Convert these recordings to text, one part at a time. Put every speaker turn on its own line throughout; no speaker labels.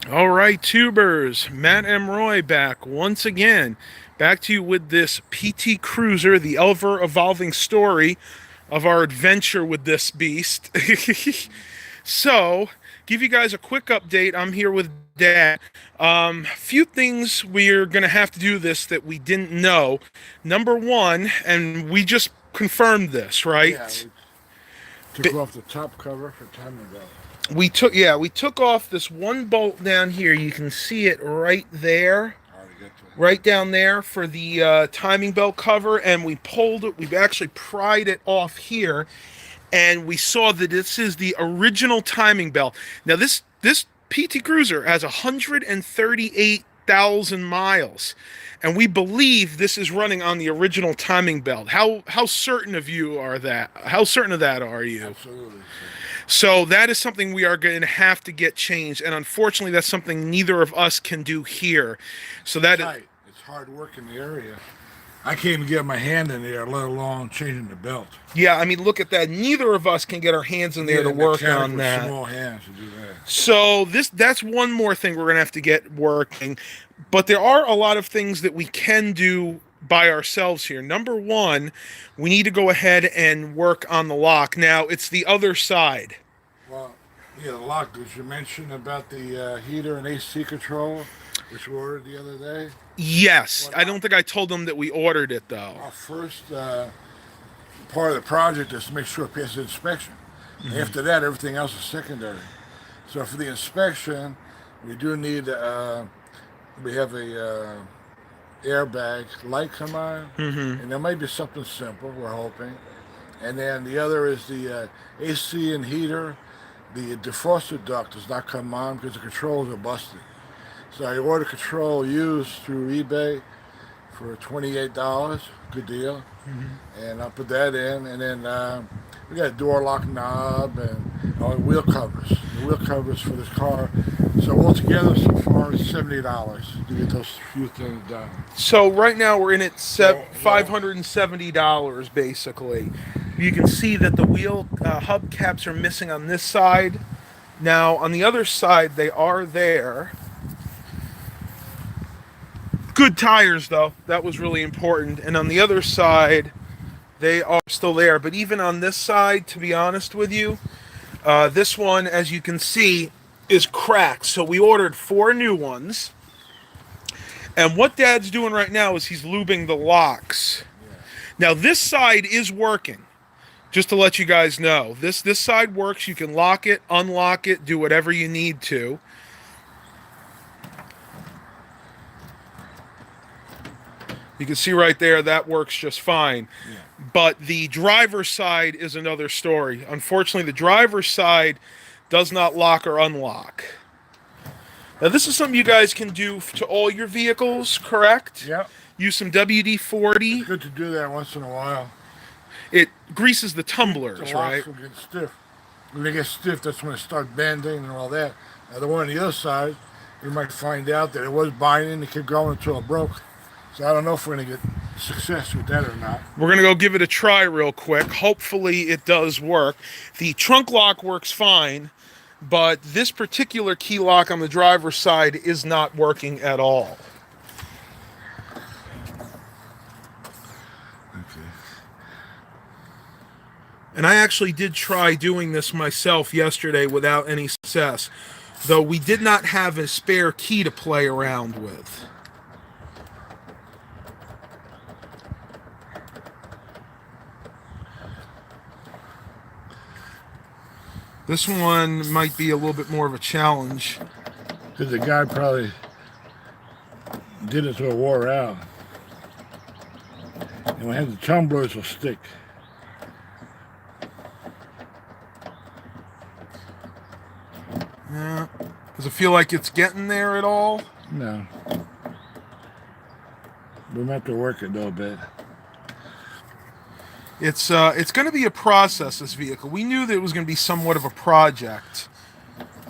All right, tubers. Matt M. Roy back once again. Back to you with this PT Cruiser, the ever evolving story of our adventure with this beast. So, give you guys a quick update. I'm here with Dad. Few things we're gonna have to do this that we didn't know. Number one, and we just confirmed this,
Yeah,
right?
we took off the top cover for timing belt.
We took off this one bolt down here. You can see it right there,
Hard to get to.
right down there for the timing belt cover, and we pulled it. We've actually pried it off here, and we saw that this is the original timing belt. Now this PT Cruiser has 138,000 miles, and we believe this is running on the original timing belt. How certain of you are that? How certain of that are you?
Absolutely.
So that is something we are going to have to get changed, and unfortunately, that's something neither of us can do here. So
It's
that,
tight. It's hard work in the area. I can't even get my hand in there, let alone changing the belt.
yeah, I mean, look at that. Neither of us can get our hands in
You
there
need
to
a
work
mechanic
on
with
that.
small hands to do that.
So that's one more thing we're going to have to get working. But there are a lot of things that we can do by ourselves here. Number one, we need to go ahead and work on the lock. Now, it's the other side.
Well, yeah, the lock. Did you mention about the heater and AC control, which we ordered the other day?
Yes,
Well,
I don't think I told them that we ordered it though.
our first part of the project is to make sure it passes inspection. After that, everything else is secondary. So for the inspection, we do need we have a airbag light come on, and there might be something simple. We're hoping, and then the other is the AC and heater. The defroster duct does not come on because the controls are busted. So I ordered control used through eBay for $28. Good deal. And I'll put that in, and then we got a door lock knob and wheel covers. The wheel covers for this car. So altogether, so far, it's $70 to get those few things done.
So right now we're in at
So well,
$570 basically. You can see that the wheel hubcaps are missing on this side. Now on the other side they are there. Good tires though. That was really important. And on the other side they are still there. But even on this side, to be honest with you, this one, as you can see, is cracked. So we ordered four new ones. And what Dad's doing right now is he's lubing the locks.
yeah.
Now this side is working. Just to let you guys know, this side works. You can lock it, unlock it, do whatever you need to. You can see right there that works just fine.
Yeah.
But the driver's side is another story. Unfortunately, the driver's side does not lock or unlock. Now, this is something you guys can do to all your vehicles, correct?
Yep.
Use some WD
It's
40.
good to do that once in a while.
It greases the
The
tumblers, right?
locks will get stiff. When they get stiff, that's when it starts bending and all that. The one on the other side, you might find out that it was binding and it kept going until it broke. So I don't know if we're going to get success with that or not.
We're going to go give it a try real quick. Hopefully, it does work. The trunk lock works fine, but this particular key lock on the driver's side is not working at all.
Okay.
And I actually did try doing this myself yesterday without any success, though we did not have a spare key to play around with. This one might be a little bit more of a challenge.
Because the guy probably did it till it wore out. And we had the tumblers will stick.
Yeah. Does it feel like it's getting there at all?
No. We might have to work it a little bit.
It's going to be a process. This vehicle. We knew that it was going to be somewhat of a project.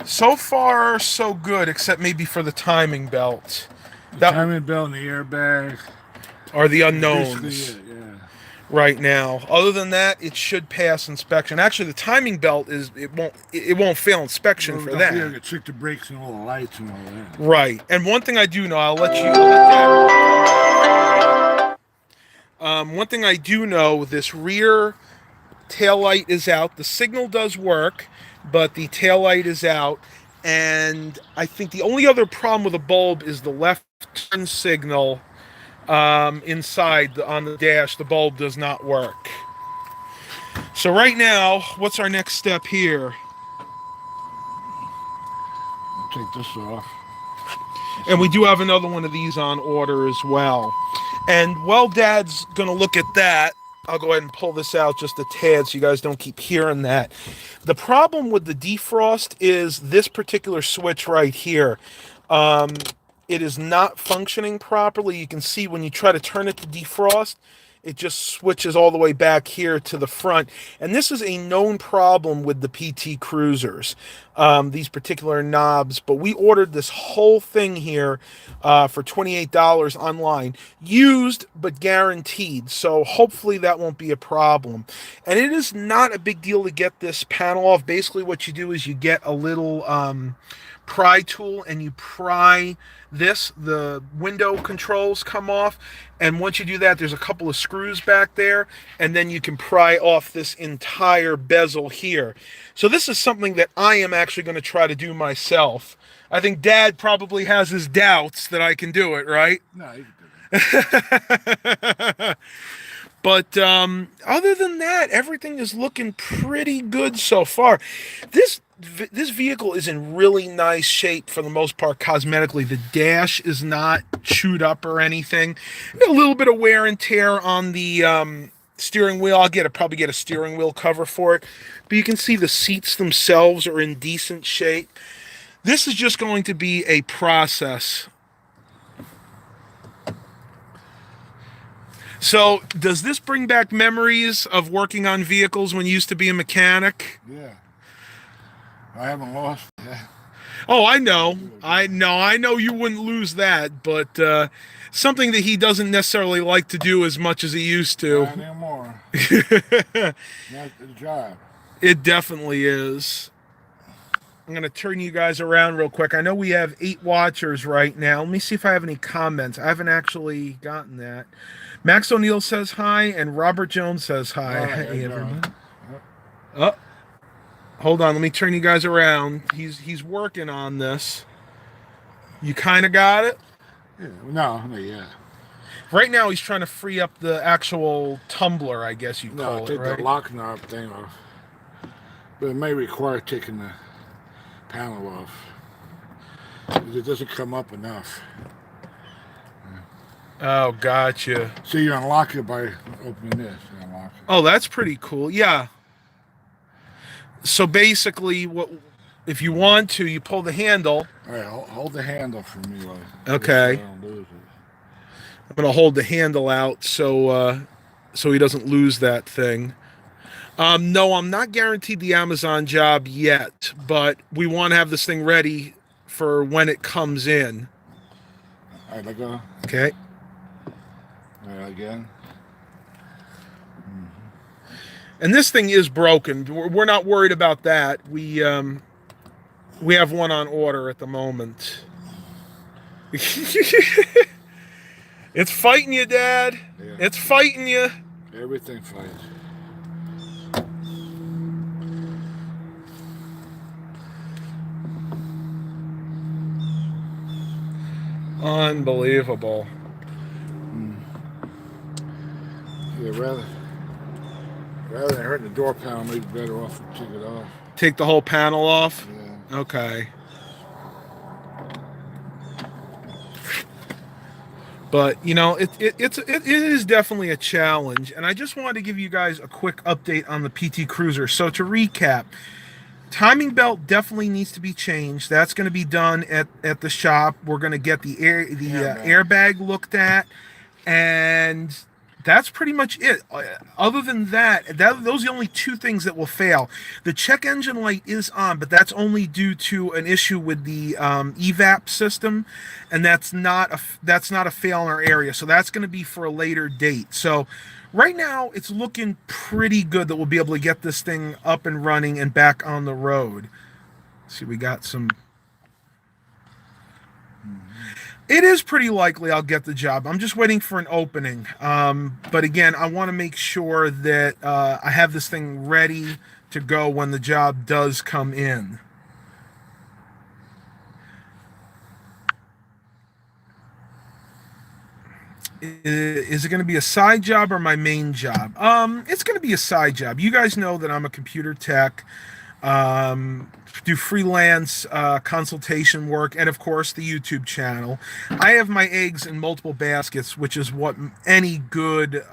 So far, so good, except maybe for the timing belt.
The
That
timing belt and the airbag.
are the
Basically
unknowns.
it, yeah.
right now. Other than that, it should pass inspection. Actually, the timing belt is it won't fail inspection
Well,
for
don't forget
that.
to check the brakes and all the lights and all that.
Right. And one thing I do know, I'll let Dad. One thing I do know, this rear tail light is out. The signal does work, but the tail light is out. And I think the only other problem with the bulb is the left turn signal inside on the dash. The bulb does not work. So right now, what's our next step here?
I'll take this off.
And we do have another one of these on order as well. And while Dad's going to look at that, I'll go ahead and pull this out just a tad so you guys don't keep hearing that. The problem with the defrost is this particular switch right here. It is not functioning properly. You can see when you try to turn it to defrost, it just switches all the way back here to the front. And this is a known problem with the PT Cruisers, these particular knobs. But we ordered this whole thing here for $28 online, used but guaranteed. So hopefully that won't be a problem. And it is not a big deal to get this panel off. Basically what you do is you get a little pry tool and you pry this. The window controls come off, and once you do that, there's a couple of screws back there, and then you can pry off this entire bezel here. So this is something that I am actually going to try to do myself. I think Dad probably has his doubts that I can do it, right?
No, you can do that.
But other than that, everything is looking pretty good so far. This vehicle is in really nice shape for the most part cosmetically. The dash is not chewed up or anything. A little bit of wear and tear on the steering wheel. I'll probably get a steering wheel cover for it. But you can see the seats themselves are in decent shape. This is just going to be a process. So, does this bring back memories of working on vehicles when you used to be a mechanic?
Yeah. I haven't lost that.
Oh, I know you wouldn't lose that, but something that he doesn't necessarily like to do as much as he used to.
Not anymore. Not the job.
It definitely is. I'm going to turn you guys around real quick. I know we have 8 watchers right now. Let me see if I have any comments. I haven't actually gotten that. Max O'Neill says hi, and Robert Jones says hi. Hey, everybody. Oh, hold on. Let me turn you guys around. He's working on this. You kind of got it?
Yeah, no, yeah.
Right now, he's trying to free up the actual tumbler, I guess you call it,
take
right?
the lock knob thing off. But it may require taking the panel off. Because it doesn't come up enough.
Oh, gotcha.
So you unlock it by opening this. You unlock it.
Oh, that's pretty cool. Yeah. So basically, if you want to, you pull the handle.
All right, hold the handle for me.
Okay.
So I don't lose it.
I'm going to hold the handle out so he doesn't lose that thing. No, I'm not guaranteed the Amazon job yet, but we want to have this thing ready for when it comes in.
All right, let go.
Okay.
All right, again.
And this thing is broken. We're not worried about that. We have one on order at the moment. It's fighting you, Dad.
Yeah.
It's fighting you.
Everything fights.
Unbelievable.
Yeah, rather than hurting the door panel, maybe better off to take it off.
Take the whole panel off?
Yeah.
Okay. But, you know, it is definitely a challenge. And I just wanted to give you guys a quick update on the PT Cruiser. So to recap, timing belt definitely needs to be changed. That's going to be done at the shop. We're going to get the airbag looked at. And that's pretty much it. Other than that, those are the only 2 things that will fail. The check engine light is on, but that's only due to an issue with the evap system, and that's not a fail in our area. So that's going to be for a later date. So Right now, it's looking pretty good that we'll be able to get this thing up and running and back on the road. Let's see, we got some. It is pretty likely I'll get the job. I'm just waiting for an opening. But again, I want to make sure that I have this thing ready to go when the job does come in. Is it going to be a side job or my main job? It's going to be a side job. You guys know that I'm a computer tech, do freelance consultation work, and of course the YouTube channel. I have my eggs in multiple baskets, which is what any good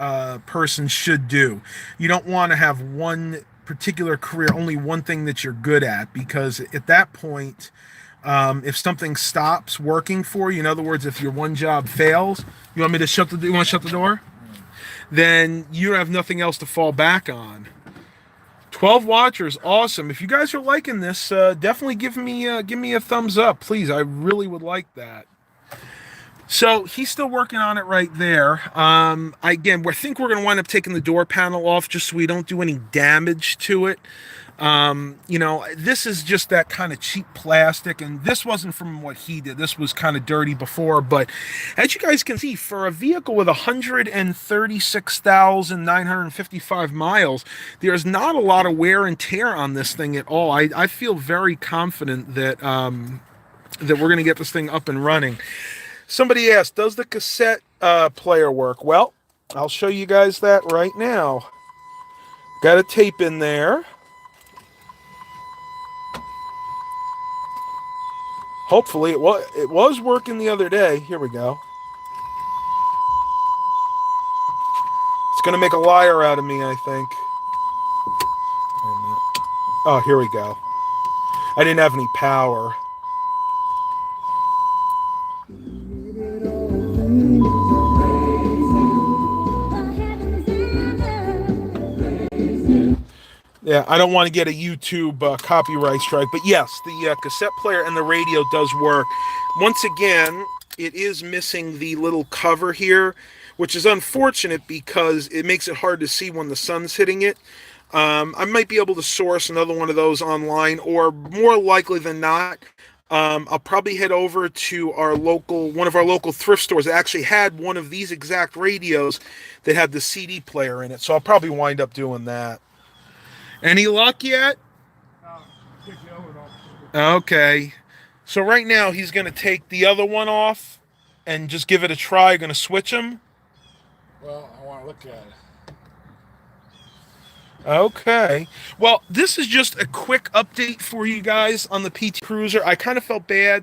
person should do. You don't want to have one particular career, only one thing that you're good at, because at that point, if something stops working for you, in other words, if your one job fails, you want me to shut the? You want to shut the door? Then you have nothing else to fall back on. 12 watchers, awesome. If you guys are liking this, definitely give me a thumbs up, please. I really would like that. So he's still working on it right there. Again, I think we're going to wind up taking the door panel off just so we don't do any damage to it. This is just that kind of cheap plastic, and this wasn't from what he did. This was kind of dirty before, but as you guys can see, for a vehicle with 136,955 miles, there's not a lot of wear and tear on this thing at all. I feel very confident that that we're going to get this thing up and running. Somebody asked, does the cassette player work? Well, I'll show you guys that right now. Got a tape in there. Hopefully, it was working the other day. Here we go. It's going to make a liar out of me, I think. Oh, here we go. I didn't have any power. Yeah, I don't want to get a YouTube copyright strike, but yes, the cassette player and the radio does work. Once again, it is missing the little cover here, which is unfortunate because it makes it hard to see when the sun's hitting it. I might be able to source another one of those online, or more likely than not, I'll probably head over to one of our local thrift stores that actually had one of these exact radios that had the CD player in it, so I'll probably wind up doing that. Any luck yet? Okay. So right now he's going to take the other one off and just give it a try. Going to switch them?
Well, I want to look at it.
Okay. Well, this is just a quick update for you guys on the PT Cruiser. I kind of felt bad.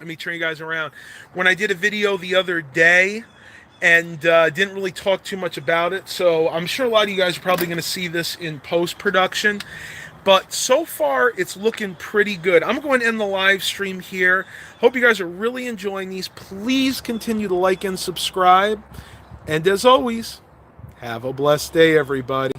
Let me turn you guys around. When I did a video the other day, and didn't really talk too much about it, so I'm sure a lot of you guys are probably going to see this in post-production, but so far it's looking pretty good. I'm going to end the live stream here. Hope you guys are really enjoying these. Please continue to like and subscribe, and as always, have a blessed day, everybody.